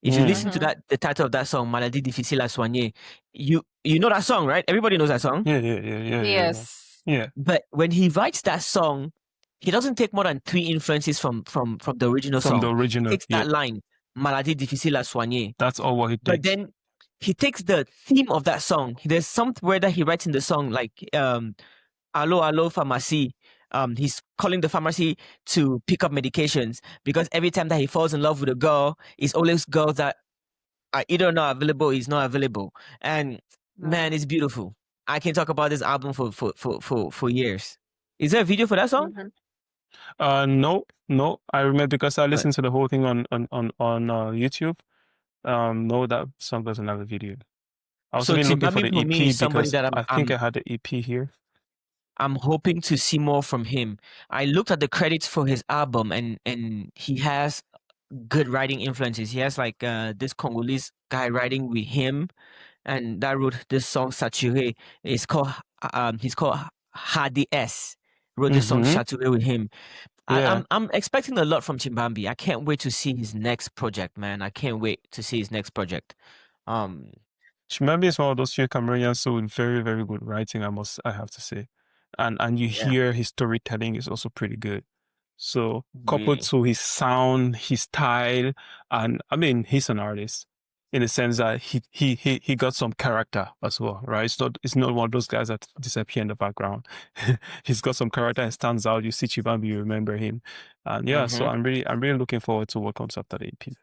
If you listen to the title of that song, Maladie difficile à soigner, you know that song, right? Everybody knows that song. Yeah. Yes. Yeah. But when he writes that song, he doesn't take more than 3 influences from the original song. From the original. He takes that line, Maladie difficile à soigner. That's all what he takes. But then he takes the theme of that song. There's somewhere that he writes in the song, like allo pharmacy. He's calling the pharmacy to pick up medications, because every time that he falls in love with a girl, it's always girls that either not available, he's not available. And man, it's beautiful. I can talk about this album for years. Is there a video for that song? No. I remember because I listened to the whole thing on YouTube. No, that song doesn't have a video. I was even looking for the EP because I think I had the EP here. I'm hoping to see more from him. I looked at the credits for his album, and he has good writing influences. He has like this Congolese guy writing with him, and that wrote this song Saturé. It's called he's called Hadi S. Wrote this song Saturé with him. Yeah. I'm expecting a lot from Chimbambi. I can't wait to see his next project, man. I can't wait to see his next project. Chimbambi is one of those few Cameroonians with very, very good writing, I have to say. And you hear his storytelling is also pretty good. So coupled to his sound, his style, and I mean he's an artist in the sense that he got some character as well, right? It's not one of those guys that disappear in the background. He's got some character and stands out. You see Chimbambi, you remember him. And so I'm really looking forward to what comes after the EP.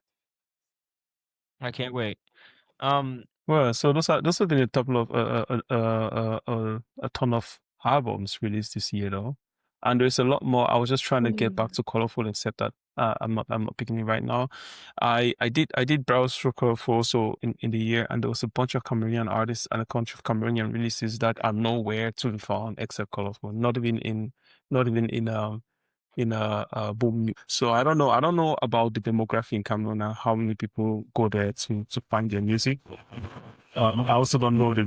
I can't wait. Well, so those have been a couple of a ton of albums released this year, though, and there's a lot more. I was just trying to get back to Colorful, except that I'm not picking it right now. I did browse through Colorful also in the year, and there was a bunch of Cameroonian artists and a bunch of Cameroonian releases that are nowhere to be found except Colorful. Not even in boom. So I don't know about the demography in Cameroon and how many people go there to find their music. I also don't know the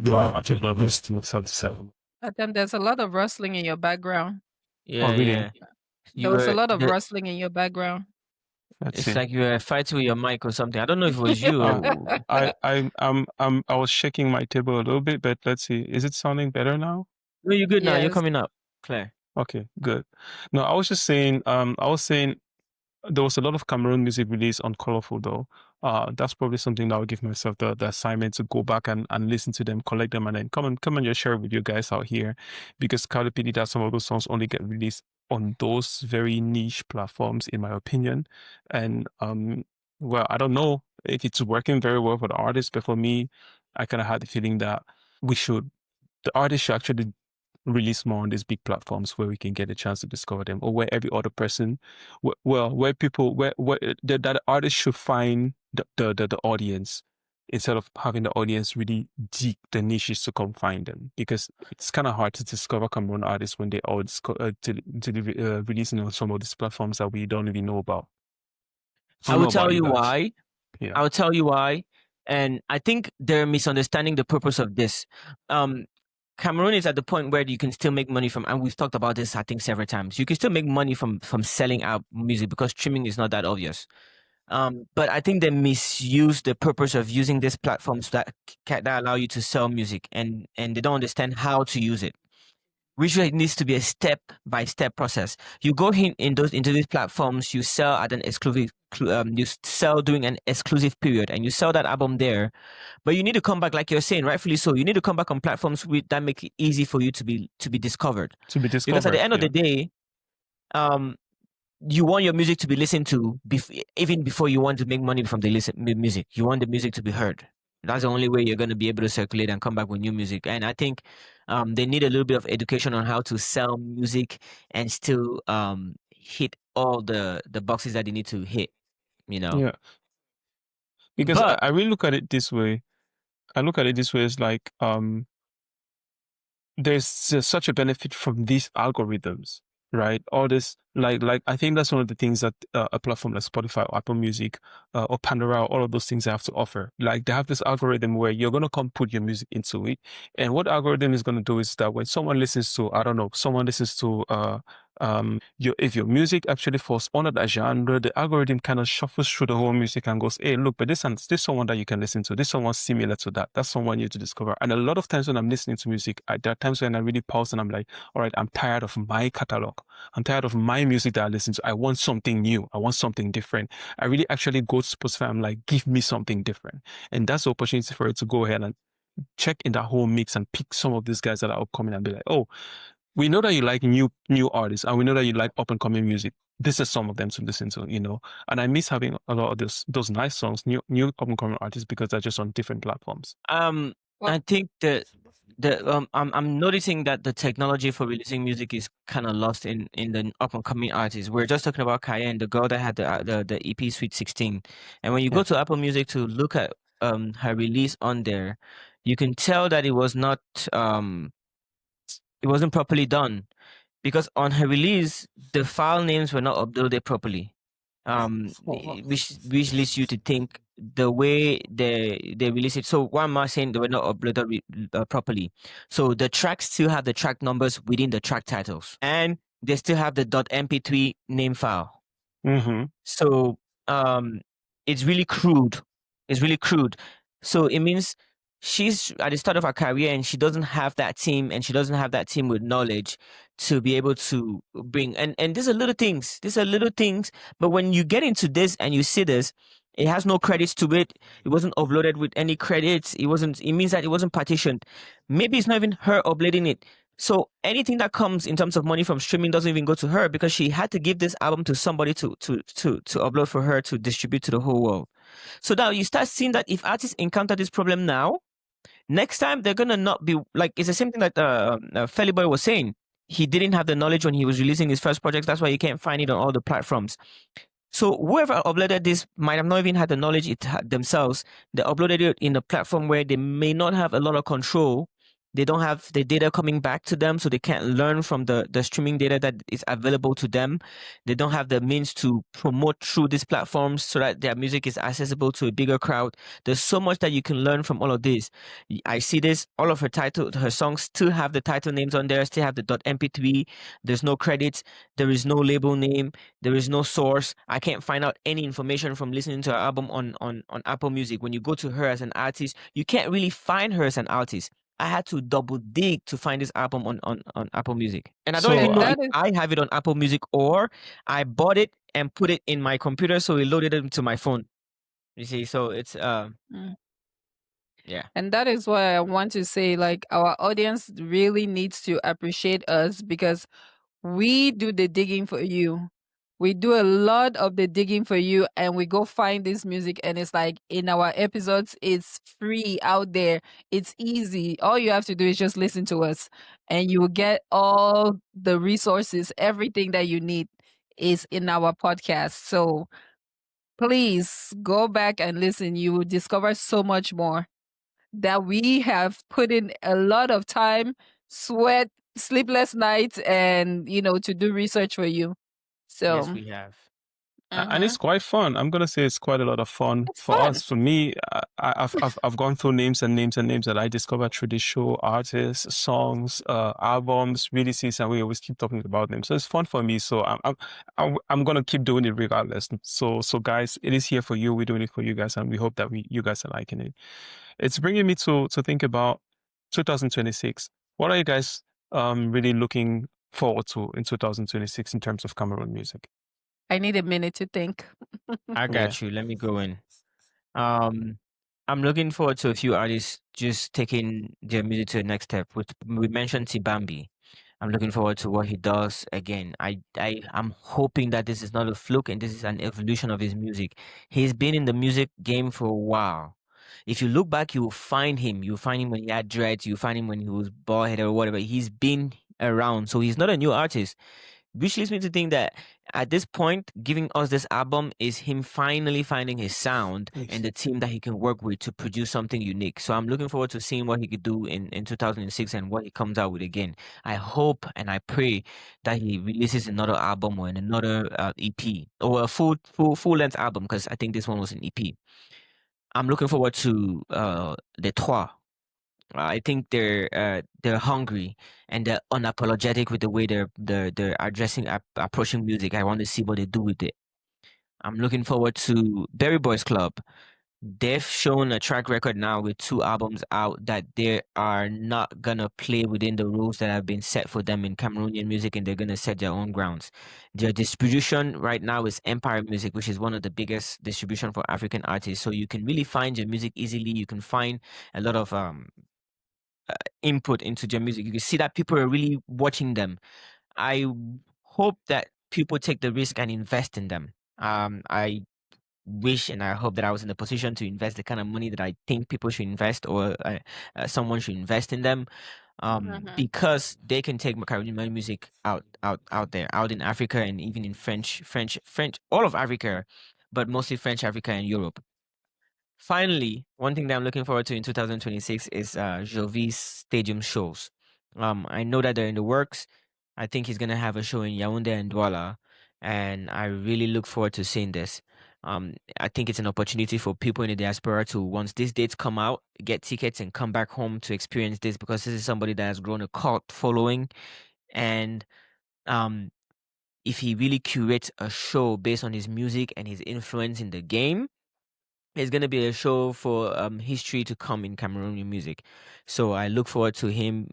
There's a lot of rustling in your background. Yeah, really? yeah. There was a lot of rustling in your background. It's like you were fighting with your mic or something. I don't know if it was you. I was shaking my table a little bit, but let's see. Is it sounding better now? No, you're good now. You're coming up, Claire. Okay, good. No, I was just saying. There was a lot of Cameroon music released on Colorful, though. That's probably something that I'll give myself the assignment to go back and listen to them, collect them, and then come and just share with you guys out here, because Cardi that some of those songs only get released on those very niche platforms, in my opinion. And well, I don't know if it's working very well for the artists, but for me, I kind of had the feeling that the artists should actually release more on these big platforms where we can get a chance to discover them, or where every other person, where that artists should find the audience, instead of having the audience really dig the niches to come find them, because it's kind of hard to discover Cameroon artists when they all releasing on some of these platforms that we don't even know about. I will tell you why. Yeah. I will tell you why. And I think they're misunderstanding the purpose of this. Cameroon is at the point where you can still make money from, and we've talked about this, I think, several times. You can still make money from selling out music because streaming is not that obvious. But I think they misuse the purpose of using these platforms that allow you to sell music, and they don't understand how to use it. Which needs to be a step-by-step process. You go into these platforms, you sell at an exclusive, you sell during an exclusive period, and you sell that album there. But you need to come back, like you're saying, rightfully so. You need to come back on platforms that make it easy for you to be discovered. Because at the end of the day, you want your music to be listened to even before you want to make money from the music. You want the music to be heard. That's the only way you're going to be able to circulate and come back with new music. And I think they need a little bit of education on how to sell music and still hit all the boxes that they need to hit, you know? Yeah. Because I really look at it this way. I look at it this way as like, there's such a benefit from these algorithms, right? All this, like I think that's one of the things that a platform like Spotify or Apple Music or Pandora, all of those things have to offer. Like they have this algorithm where you're going to come put your music into it. And what algorithm is going to do is that when someone listens to, if your music actually falls under that genre, the algorithm kind of shuffles through the whole music and goes, hey, look, but this someone that you can listen to. This someone similar to that. That's someone you to discover. And a lot of times when I'm listening to music, there are times when I really pause and I'm like, all right, I'm tired of my catalog. I'm tired of my music that I listen to. I want something new. I want something different. I really actually go to Spotify. I'm like, give me something different. And that's the opportunity for it to go ahead and check in that whole mix and pick some of these guys that are upcoming and be like, oh, we know that you like new artists, and we know that you like up and coming music. This is some of them to listen to, And I miss having a lot of those nice songs, new up and coming artists, because they're just on different platforms. Well- I think I'm noticing that the technology for releasing music is kind of lost in the up and coming artists. We're just talking about Cayenne, the girl that had the EP Sweet 16, and when you go Yeah. to Apple Music to look at her release on there, you can tell that it wasn't properly done, because on her release the file names were not uploaded properly, which leads you to think the way they release it. So why am I saying they were not uploaded properly? So the tracks still have the track numbers within the track titles, and they still have the .mp3 name file. Mm-hmm. So it's really crude. It's really crude. So it means she's at the start of her career and she doesn't have that team, and she doesn't have that team with knowledge to be able to bring, and these are little things. But when you get into this and you see this, it has no credits to it. It wasn't uploaded with any credits. It means that it wasn't partitioned. Maybe it's not even her uploading it. So anything that comes in terms of money from streaming doesn't even go to her, because she had to give this album to somebody to upload for her to distribute to the whole world. So now you start seeing that if artists encounter this problem now, next time they're gonna not be like, it's the same thing that Feli Boy was saying. He didn't have the knowledge when he was releasing his first projects. That's why you can't find it on all the platforms. So whoever uploaded this might have not even had the knowledge themselves. They uploaded it in a platform where they may not have a lot of control. They don't have the data coming back to them, so they can't learn from the streaming data that is available to them. They don't have the means to promote through these platforms so that their music is accessible to a bigger crowd. There's so much that you can learn from all of this. I see this, all of her songs still have the title names on there, still have the .mp3. There's no credits. There is no label name. There is no source. I can't find out any information from listening to her album on Apple Music. When you go to her as an artist, you can't really find her as an artist. I had to double dig to find this album on Apple Music. And I don't even know if I have it on Apple Music or I bought it and put it in my computer, so it loaded it into my phone. You see, so it's yeah. And that is why I want to say, like, our audience really needs to appreciate us, because we do the digging for you. We do a lot of the digging for you, and we go find this music, and it's like in our episodes, it's free out there. It's easy. All you have to do is just listen to us, and you will get all the resources. Everything that you need is in our podcast. So please go back and listen. You will discover so much more that we have put in a lot of time, sweat, sleepless nights, and to do research for you. So Yes, we have. And it's quite fun. I'm gonna say it's quite a lot of fun for fun. us. For me, I've gone through names and names and names that I discovered through this show, artists, songs, albums, releases, and we always keep talking about them. So it's fun for me. So I'm gonna keep doing it regardless. So guys, it is here for you. We're doing it for you guys, and we hope that you guys are liking it. It's bringing me to think about 2026. What are you guys really looking forward to in 2026 in terms of Cameroon music? I need a minute to think. I got you. Let me go in. I'm looking forward to a few artists just taking their music to the next step. We mentioned Tibambi. I'm looking forward to what he does again. I'm hoping that this is not a fluke and this is an evolution of his music. He's been in the music game for a while. If you look back, you will find him. You'll find him when he had dreads. You'll find him when he was bald headed or whatever. He's been around. So he's not a new artist. Which leads me to think that at this point, giving us this album is him finally finding his sound and the team that he can work with to produce something unique. So I'm looking forward to seeing what he could do in 2006 and what he comes out with again. I hope and I pray that he releases another album or another EP or a full length album, because I think this one was an EP. I'm looking forward to Les Trois. I think they're hungry and they're unapologetic with the way they're approaching music. I want to see what they do with it. I'm looking forward to Berry Boys Club. They've shown a track record now with 2 albums out that they are not gonna play within the rules that have been set for them in Cameroonian music, and they're gonna set their own grounds. Their distribution right now is Empire Music, which is one of the biggest distribution for African artists. So you can really find your music easily. You can find a lot of input into their music. You can see that people are really watching them. I hope that people take the risk and invest in them. I wish and I hope that I was in the position to invest the kind of money that I think people should invest, or someone should invest in them, because they can take Cameroonian music out there, out in Africa, and even in French, all of Africa, but mostly French Africa and Europe. Finally, one thing that I'm looking forward to in 2026 is Jovi's stadium shows. I know that they're in the works. I think he's gonna have a show in Yaoundé and Douala, and I really look forward to seeing this. I think it's an opportunity for people in the diaspora to, once these dates come out, get tickets and come back home to experience this, because this is somebody that has grown a cult following, and if he really curates a show based on his music and his influence in the game, it's going to be a show for history to come in Cameroonian music. So I look forward to him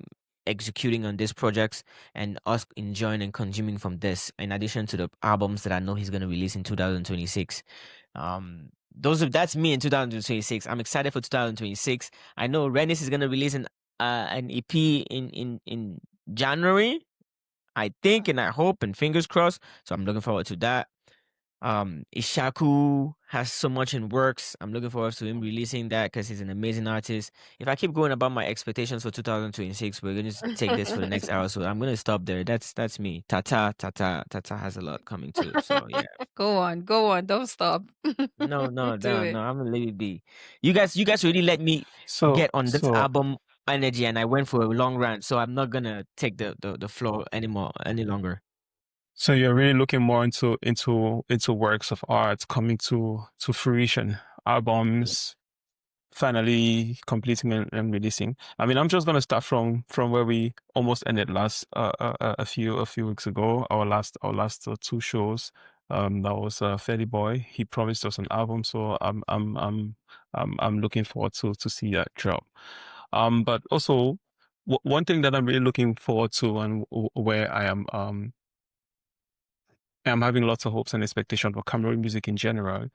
executing on these projects and us enjoying and consuming from this, in addition to the albums that I know he's going to release in 2026. That's me in 2026. I'm excited for 2026. I know Rennis is going to release an EP in January, I think, and I hope, and fingers crossed. So I'm looking forward to that. Ishaku has so much in works. I'm looking forward to him releasing that because he's an amazing artist. If I keep going about my expectations for 2026, we're gonna take this for the next hour. So I'm gonna stop there. That's me. Tata has a lot coming too. So yeah. Go on, don't stop. No, Do it. I'm gonna let it be. You guys really let me get on this album energy, and I went for a long run. So I'm not gonna take the floor any longer. So you're really looking more into works of art coming to fruition, albums finally completing and releasing. I mean, I'm just gonna start from where we almost ended last a few weeks ago. Our last two shows. That was Feli Boy. He promised us an album, so I'm looking forward to see that drop. But also one thing that I'm really looking forward to, and where I'm having lots of hopes and expectations for Cameroon music in general,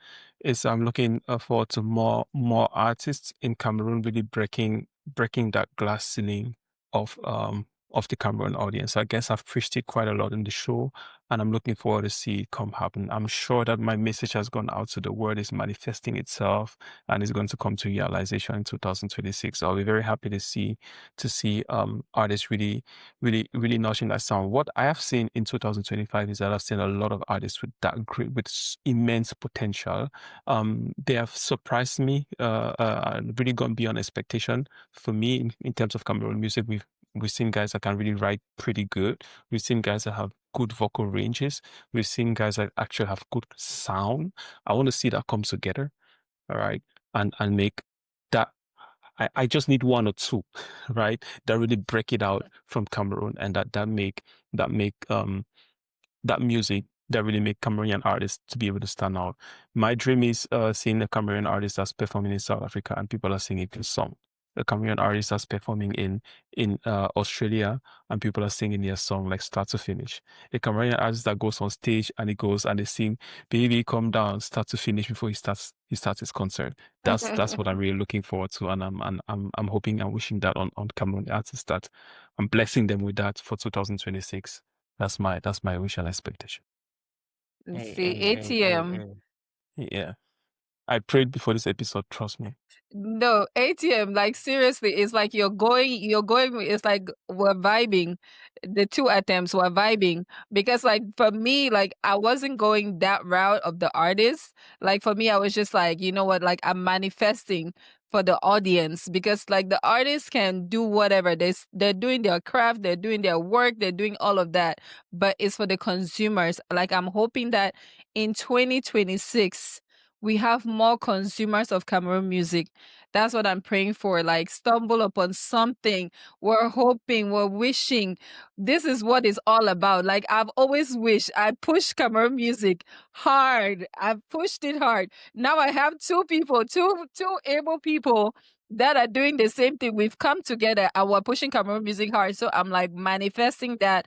is I'm looking forward to more artists in Cameroon really breaking that glass ceiling of the Cameroon audience. I guess I've preached it quite a lot in the show, and I'm looking forward to see it come happen. I'm sure that my message has gone out, so the word is manifesting itself and is going to come to realization in 2026. I'll be very happy to see artists really notching that sound. What I have seen in 2025 is that I've seen a lot of artists with immense potential. They have surprised me, really gone beyond expectation for me in terms of Cameroon music. We've seen guys that can really write pretty good. We've seen guys that have good vocal ranges. We've seen guys that actually have good sound. I want to see that come together, all right, and make that. I just need one or two, right, that really break it out from Cameroon, and that make that music that really make Cameroonian artists to be able to stand out. My dream is seeing a Cameroonian artist that's performing in South Africa and people are singing his song. A Cameroonian artist that's performing in Australia and people are singing their song like start to finish. A Cameroonian artist that goes on stage and he goes and they sing "Baby Come Down" start to finish before he starts his concert. That's what I'm really looking forward to, and I'm hoping and wishing that on Cameroonian artists, that I'm blessing them with that for 2026. That's my wish and expectation. See, ATM. Yeah. I prayed before this episode, trust me. No, ATM, like seriously, it's like you're going, it's like we're vibing. The two attempts were vibing because like for me, like I wasn't going that route of the artist. Like for me, I was just like, you know what, like I'm manifesting for the audience because like the artists can do whatever. They're doing their craft, they're doing their work, they're doing all of that, but it's for the consumers. Like I'm hoping that in 2026, we have more consumers of Cameroon music. That's what I'm praying for. Like, stumble upon something. We're hoping, we're wishing. This is what it's all about. Like, I've always wished. I pushed Cameroon music hard. I've pushed it hard. Now I have two able people that are doing the same thing. We've come together and we're pushing Cameroon music hard. So I'm like manifesting that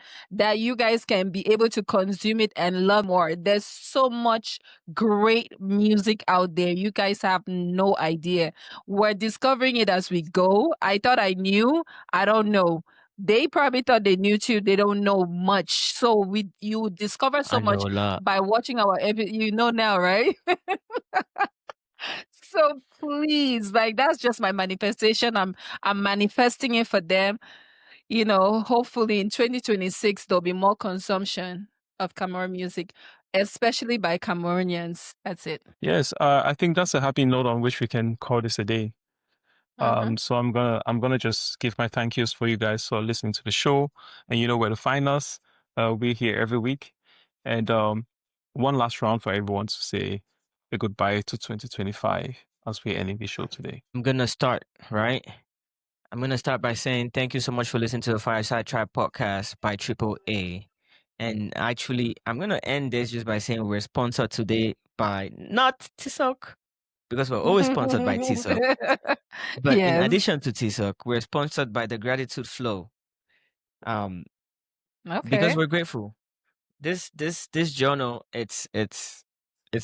you guys can be able to consume it and love more. There's so much great music out there. You guys have no idea. We're discovering it as we go. I thought I knew. I don't know. They probably thought they knew too. They don't know much. So you discover so I know much a lot. by watching our you know now, right? So please, like that's just my manifestation. I'm manifesting it for them. You know, hopefully in 2026 there'll be more consumption of Cameroon music, especially by Cameroonians. That's it. Yes, I think that's a happy note on which we can call this a day. So I'm gonna just give my thank yous for you guys for listening to the show, and you know where to find us. We're here every week, and one last round for everyone to say a goodbye to 2025 as we're ending the show today. I'm gonna start, right? I'm gonna start by saying thank you so much for listening to the Fireside Trap podcast by Triple A. And actually, I'm gonna end this just by saying we're sponsored today by not Tisok, because we're always sponsored by Tisok. But in Yes. addition to Tisok, we're sponsored by the Gratitude Flow. Because Okay. we're grateful. This journal, it's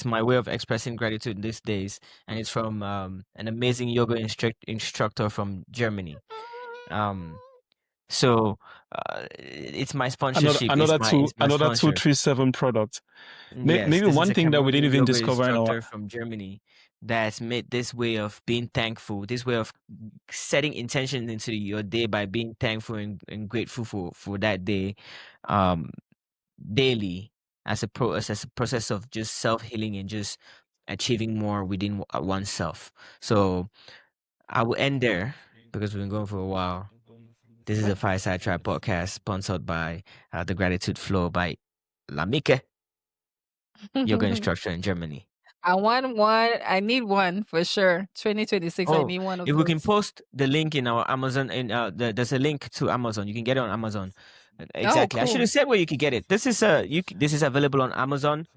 my way of expressing gratitude these days, and it's from an amazing yoga instructor from Germany. So it's my sponsorship. Another it's my another sponsor. 237 product. Yes, Maybe this is one a thing that we didn't Cameroonian even yoga discover in our instructor from Germany that's made this way of being thankful, this way of setting intention into your day by being thankful and grateful for that day, daily, as a process of just self-healing and just achieving more within oneself. So I will end there because we've been going for a while. This is a Fireside Trap podcast sponsored by the Gratitude Flow by Lamike, yoga instructor in Germany. I want one. I need one for sure. 2026. I need one of if those. we can post the link in our Amazon, there's a link to Amazon. You can get it on Amazon. Exactly. I should cool. have said where you could get it. This is this is available on Amazon,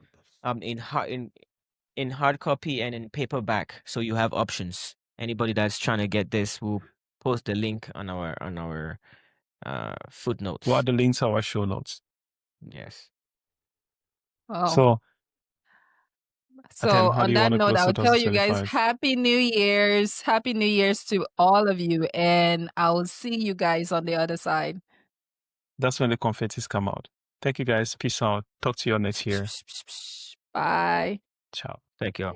in hard copy and in paperback. So you have options. Anybody that's trying to get this, we'll post the link on our footnotes. What are the links to our show notes? Yes. Oh. So Atem, how do on you that want to note, close I'll tell you guys 2025? Happy New Year's. Happy New Year's to all of you. And I'll see you guys on the other side. That's when the confettis come out. Thank you guys. Peace out. Talk to you all next year. Bye. Ciao. Thank you.